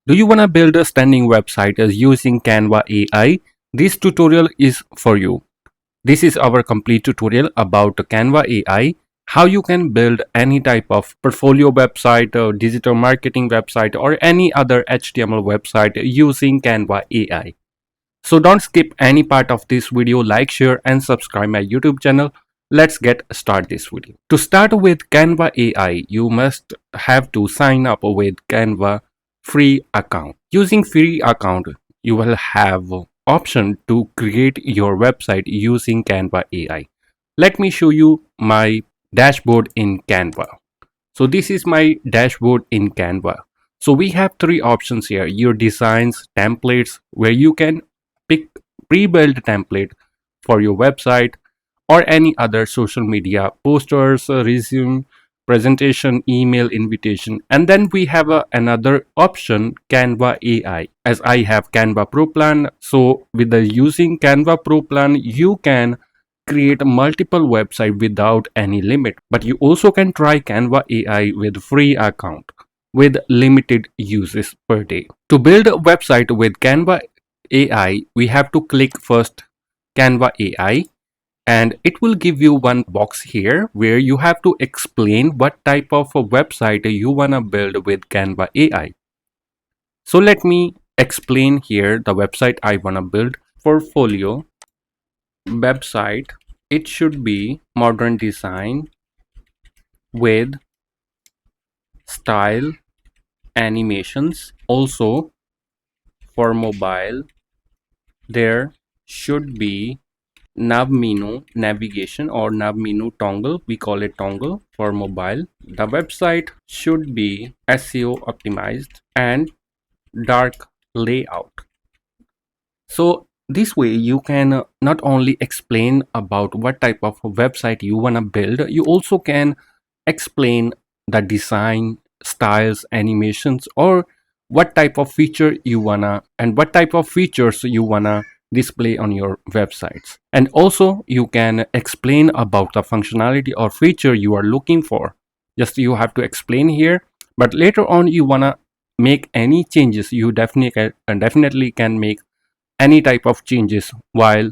Do you want to build a stunning website using Canva AI? This tutorial is for you. This is our complete tutorial about Canva AI, how you can build any type of portfolio website, digital marketing website, or any other HTML website using Canva AI. So don't skip any part of this video, like, share and subscribe my YouTube channel. Let's get start this video. To start with Canva AI, you must have to sign up with Canva free account. Using free account, you will have option to create your website using Canva AI. Let me show you my dashboard in Canva. So this is my dashboard in Canva. So we have three options here: your designs, templates, where you can pick pre-built template for your website or any other social media posters, resume, presentation, email, invitation. And then we have another option, Canva AI. As I have Canva Pro plan, so with the using Canva Pro plan, you can create multiple website without any limit. But you also can try Canva AI with free account with limited uses per day. To build a website with Canva AI, we have to click first Canva AI, and it will give you one box here where you have to explain what type of a website you want to build with Canva AI. So let me explain here the website I want to build. Portfolio website, it should be modern design with style animations. Also for mobile, there should be nav menu navigation or nav menu toggle. We call it toggle for mobile. The website should be SEO optimized and dark layout. So this way you can not only explain about what type of website you want to build, you also can explain the design, styles, animations, or what type of feature you wanna and what type of features you wanna display on your websites. And also you can explain about the functionality or feature you are looking for. Just you have to explain here, but later on you wanna make any changes, you definitely can make any type of changes while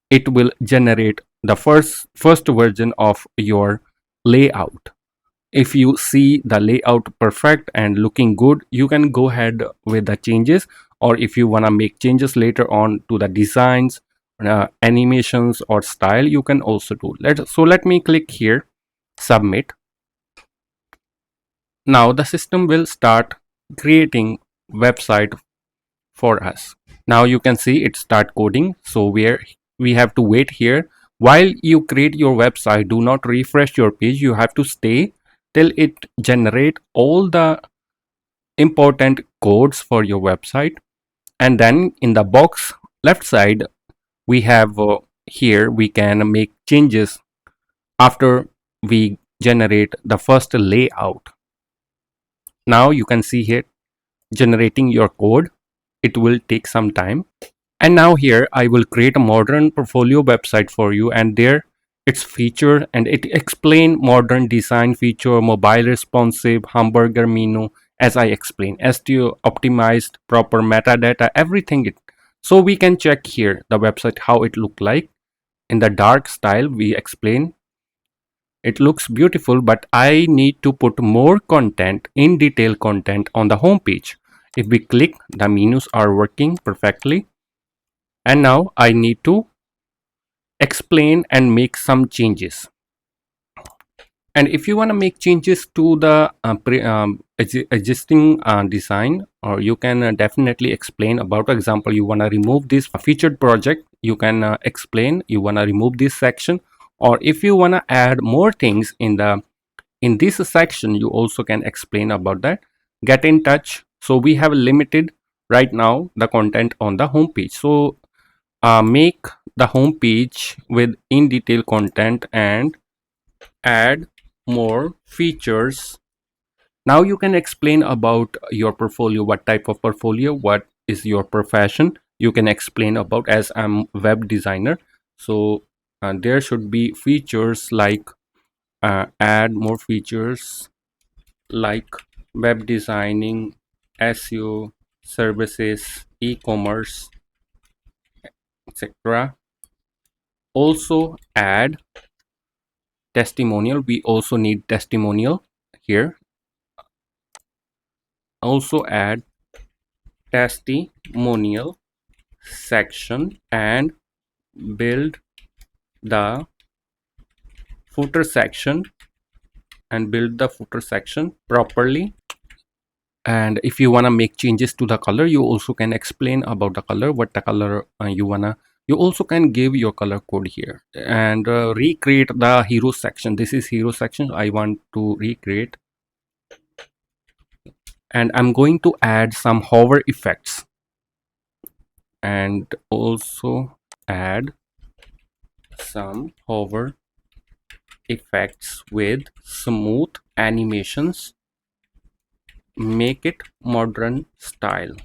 it will generate the first version of your layout. If you see the layout perfect and looking good, you can go ahead with the changes, or if you want to make changes later on to the designs, animations or style, you can also do. Let me click here, submit. Now the system will start creating website for us. Now you can see it start coding. So we have to wait here while you create your website. Do not refresh your page. You have to stay till it generate all the important codes for your website. And then in the box left side, we have here we can make changes after we generate the first layout. Now you can see here generating your code. It will take some time. And now here I will create a modern portfolio website for you, and there its feature, and it explain modern design feature, mobile responsive, hamburger menu, as I explained, SEO optimized, proper metadata, everything. So we can check here the website how it look like. In the dark style we explain, it looks beautiful, but I need to put more content, in detail content on the home page. If we click, the menus are working perfectly. And now I need to explain and make some changes. And if you want to make changes to the existing design, or you can definitely explain about, for example, you want to remove this featured project, you can explain you want to remove this section. Or if you want to add more things in this section, you also can explain about that. Get in touch. So we have limited right now the content on the home page. So make the home page with in detail content and add more features. Now you can explain about your portfolio, what type of portfolio, what is your profession. You can explain about, as I'm web designer, so there should be features like add more features like web designing, SEO, services, e-commerce, etc. Also add testimonial. We also need testimonial here. Also add testimonial section and build the footer section properly. And if you want to make changes to the color, you also can explain about the color, what the color you also can give your color code here. And recreate the hero section. This is hero section I want to recreate, and I'm going to add some hover effects, and also add some hover effects with smooth animations. Make it modern style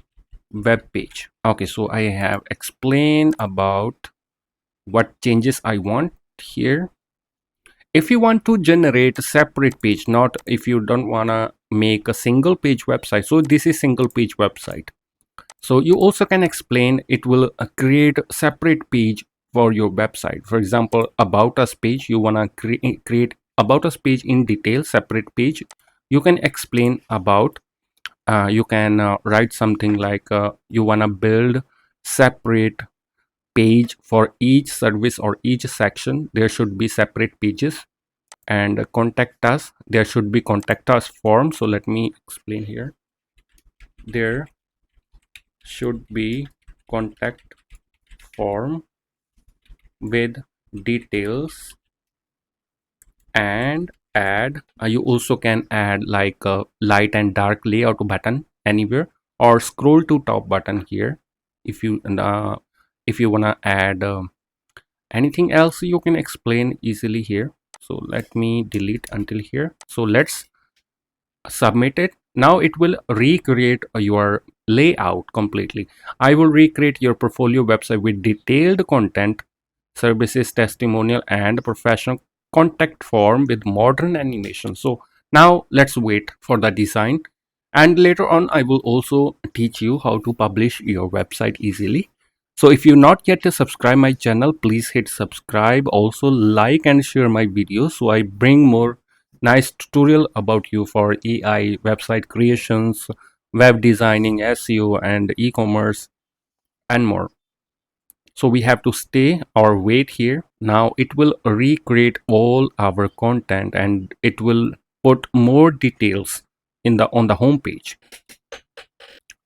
web page. Okay, so I have explained about what changes I want here. If you want to generate a separate page, not if you don't want to make a single page website, so this is single page website, so you also can explain it will create separate page for your website. For example, about us page, you want to create about us page in detail, separate page. You can explain about you can write something like you want to build separate page for each service or each section. There should be separate pages. And contact us, there should be contact us form. So let me explain here. There should be contact form with details, and add you also can add like a light and dark layout button anywhere, or scroll to top button here. If you want to add anything else, you can explain easily here. So let me delete until here. So let's submit it. Now it will recreate your layout completely. I will recreate your portfolio website with detailed content, services, testimonial, and professional contact form with modern animation. So now let's wait for the design, and later on I will also teach you how to publish your website easily. So if you not yet subscribe my channel, please hit subscribe. Also like and share my videos, so I bring more nice tutorial about you for AI website creations, web designing, SEO, and e-commerce, and more. So we have to stay or wait here. Now it will recreate all our content, and it will put more details in the on the home page.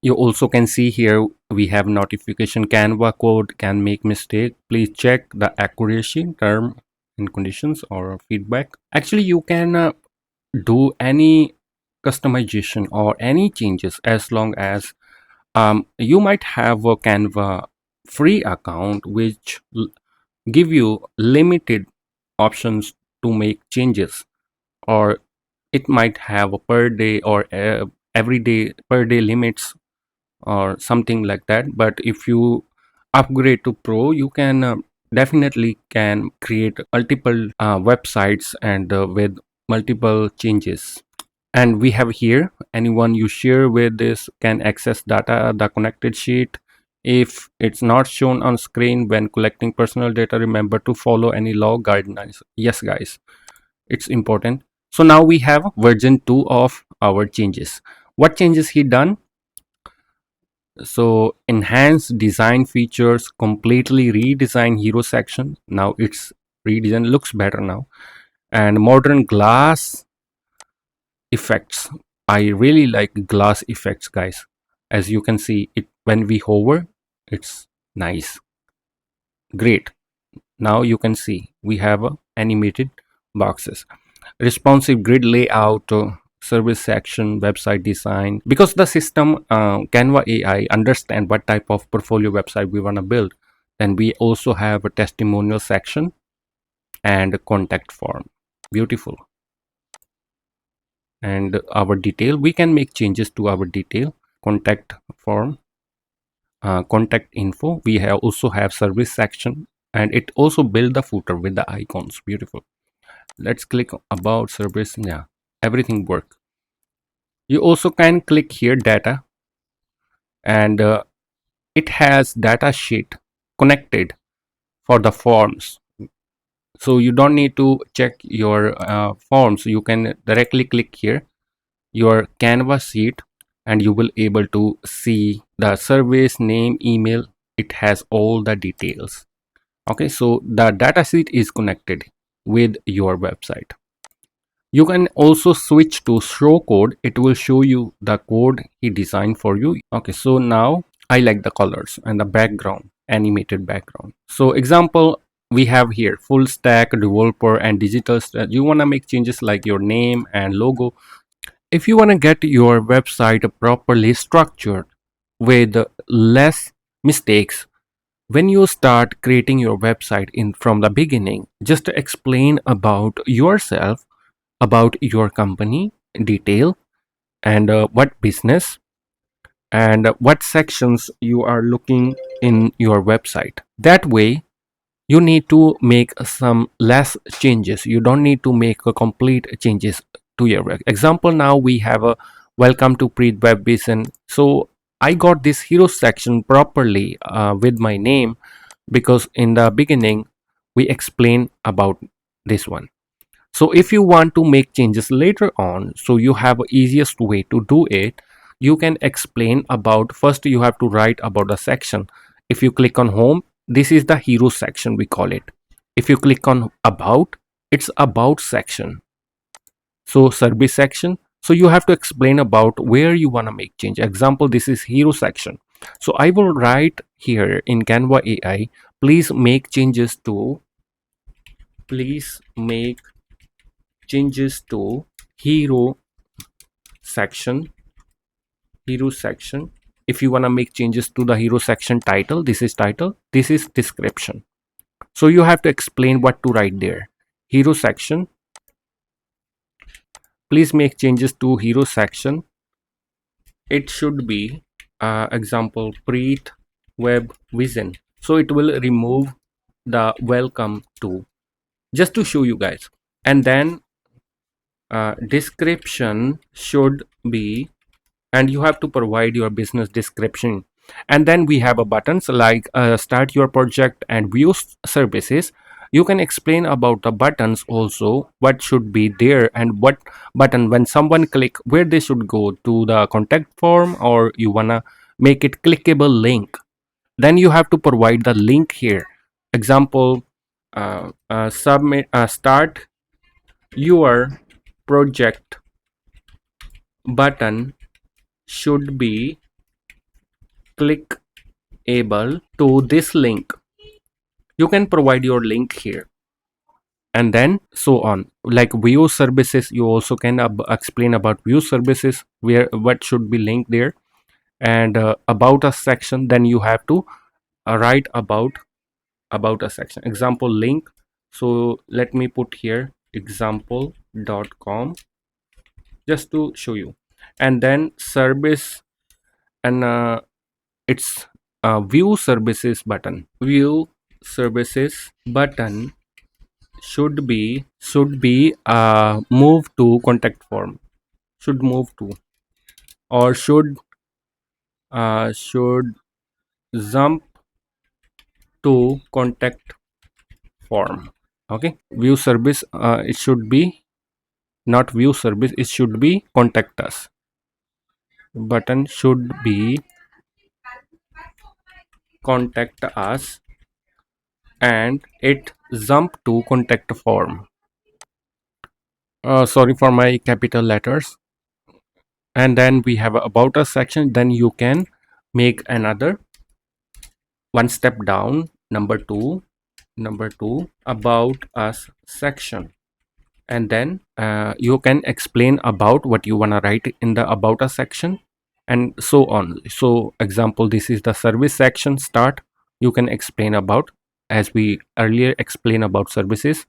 You also can see here we have notification. Canva code can make mistake. Please check the accuracy, term and conditions, or feedback. Actually, you can do any customization or any changes as long as you might have a Canva free account which give you limited options to make changes, or it might have a per day or every day per day limits or something like that. But if you upgrade to pro, you can definitely can create multiple websites and with multiple changes. And we have here, anyone you share with this can access data, the connected sheet. If it's not shown on screen when collecting personal data, remember to follow any law guidelines. Yes guys, it's important. So now we have version 2 of our changes. What changes he done? So enhance design features, completely redesign hero section. Now it's redesigned, looks better now. And modern glass effects. I really like glass effects, guys. As you can see, it when we hover, it's nice, great. Now you can see we have animated boxes, responsive grid layout, service section, website design. Because the system Canva AI understand what type of portfolio website we want to build. Then we also have a testimonial section and a contact form. Beautiful. And our detail, we can make changes to our detail, contact form, contact info. We have also have service section, and it also build the footer with the icons. Beautiful. Let's click about service. Yeah, everything work. You also can click here data. and it has data sheet connected for the forms. So you don't need to check your forms. You can directly click here your Canva sheet, and you will able to see the service name, email. It has all the details. Okay, so the data sheet is connected with your website. You can also switch to show code. It will show you the code he designed for you. Okay, so now I like the colors and the background, animated background. So example, we have here full stack developer and digital. You want to make changes like your name and logo. If you want to get your website properly structured with less mistakes, when you start creating your website in from the beginning, just explain about yourself, about your company detail, and what business and what sections you are looking in your website. That way you need to make some less changes. You don't need to make a complete changes to your example. Now we have a welcome to Preet web vision. So I got this hero section properly with my name, because in the beginning we explain about this one. So if you want to make changes later on, so you have a easiest way to do it. You can explain about, first you have to write about the section. If you click on home, this is the hero section, we call it. If you click on about, it's about section. So service section, so you have to explain about where you want to make change. Example, this is hero section. So I will write here in Canva AI, please make changes to hero section. If you want to make changes to the hero section title, this is title, this is description. So you have to explain what to write there. Hero section, please make changes to hero section. It should be example Preet web vision. So it will remove the welcome to, just to show you guys. And then description should be, and you have to provide your business description. And then we have a buttons like start your project and view services. You can explain about the buttons also, what should be there, and what button when someone click, where they should go to the contact form, or you wanna make it clickable link. Then you have to provide the link here. Example, submit start your project button should be clickable to this link. You can provide your link here, and then so on. Like view services, you also can explain about view services, where what should be linked there. And about a section, then you have to write about a section. Example link, so let me put here example.com just to show you. And then service, and it's view services button should be move to contact form, should move to, or should jump to contact form. Okay, view service, it should be not view service, it should be contact us. Button should be contact us, and it jump to contact form. Sorry for my capital letters. And then we have about us section. Then you can make another one step down, number two about us section. And then you can explain about what you want to write in the about us section, and so on. So example, this is the service section start. You can explain about, as we earlier explained about services,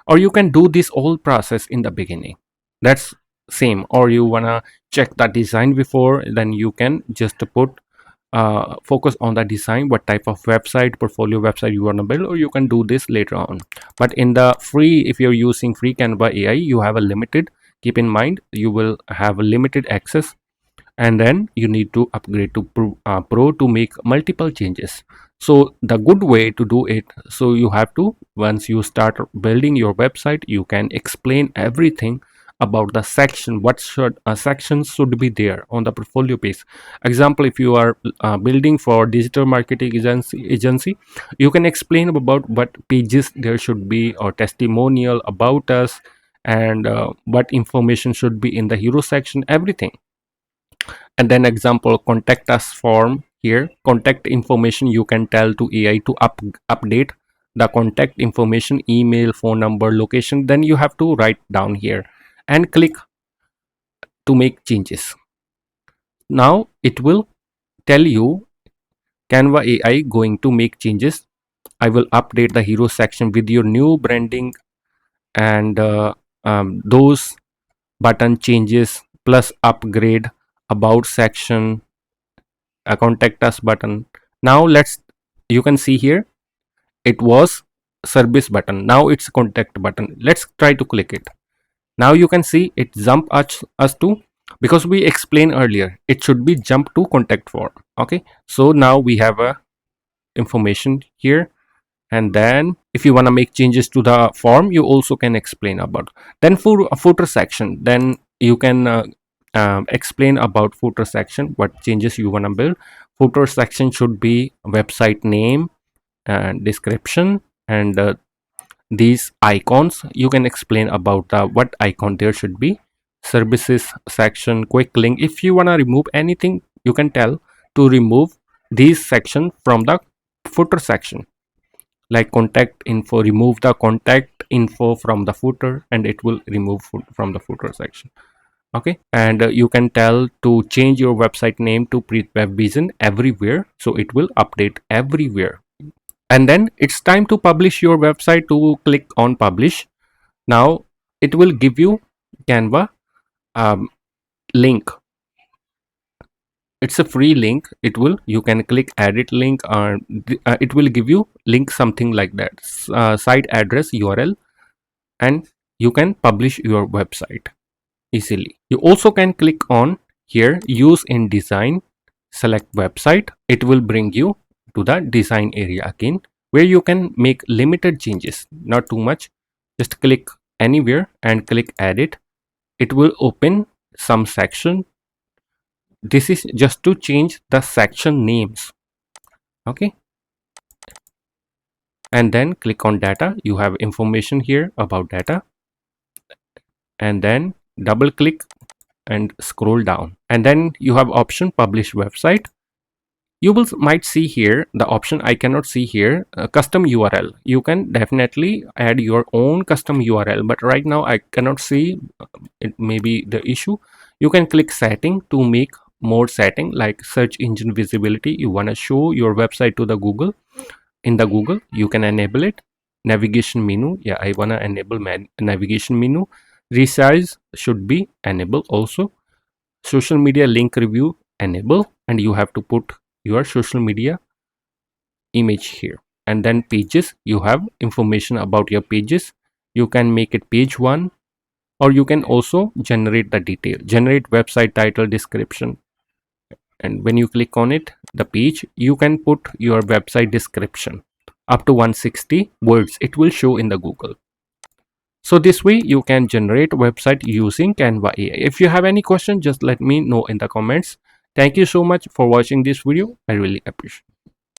or you can do this whole process in the beginning. That's same. Or you wanna check the design before, then you can just put focus on the design, what type of website, portfolio website you want to build, or you can do this later on. But in the free, if you're using free Canva AI, you have a limited, keep in mind, you will have a limited access. and then you need to upgrade to pro to make multiple changes. So the good way to do it, so you have to, once you start building your website, you can explain everything about the section, what should sections should be there on the portfolio page. Example, if you are building for digital marketing agency, you can explain about what pages there should be, or testimonial about us, and what information should be in the hero section, everything. And then example, contact us form, here contact information, you can tell to AI to update the contact information, email, phone number, location. Then you have to write down here and click to make changes. Now it will tell you Canva AI going to make changes. I will update the hero section with your new branding and those button changes plus upgrade about section, a contact us button. Now you can see here it was service button, now it's contact button. Let's try to click it. Now you can see it jump us to, because we explained earlier it should be jump to contact form. Okay, so now we have a information here, and then if you want to make changes to the form, you also can explain about. Then for a footer section, then you can explain about footer section, what changes you want to build. Footer section should be website name and description, and these icons you can explain about what icon there should be. Services section, quick link, if you want to remove anything, you can tell to remove these section from the footer section, like contact info, remove the contact info from the footer, and it will remove from the footer section. Okay, and you can tell to change your website name to Webvision everywhere, so it will update everywhere. And then it's time to publish your website. To click on publish. Now it will give you Canva link. It's a free link. It will, you can click edit link, or it will give you link something like that, site address, URL, and you can publish your website easily. You also can click on here use in design, select website. It will bring you to the design area again, where you can make limited changes, not too much. Just click anywhere and click edit. It will open some section. This is just to change the section names. Okay, and then click on data. You have information here about data, and then double click and scroll down, and then you have option publish website. You will might see here the option, I cannot see here, custom URL. You can definitely add your own custom URL, but right now I cannot see, it may be the issue. You can click setting to make more setting, like search engine visibility. You want to show your website to the Google, in the Google, you can enable it. Navigation menu, yeah, I want to enable navigation menu. Resize should be enabled also. Social media link review, enable, and you have to put your social media image here. And then pages, you have information about your pages. You can make it page 1, or you can also generate the detail, generate website title, description. And when you click on it, the page, you can put your website description up to 160 words. It will show in the Google. So this way you can generate website using Canva AI. If you have any question, just let me know in the comments. Thank you so much for watching this video. I really appreciate it.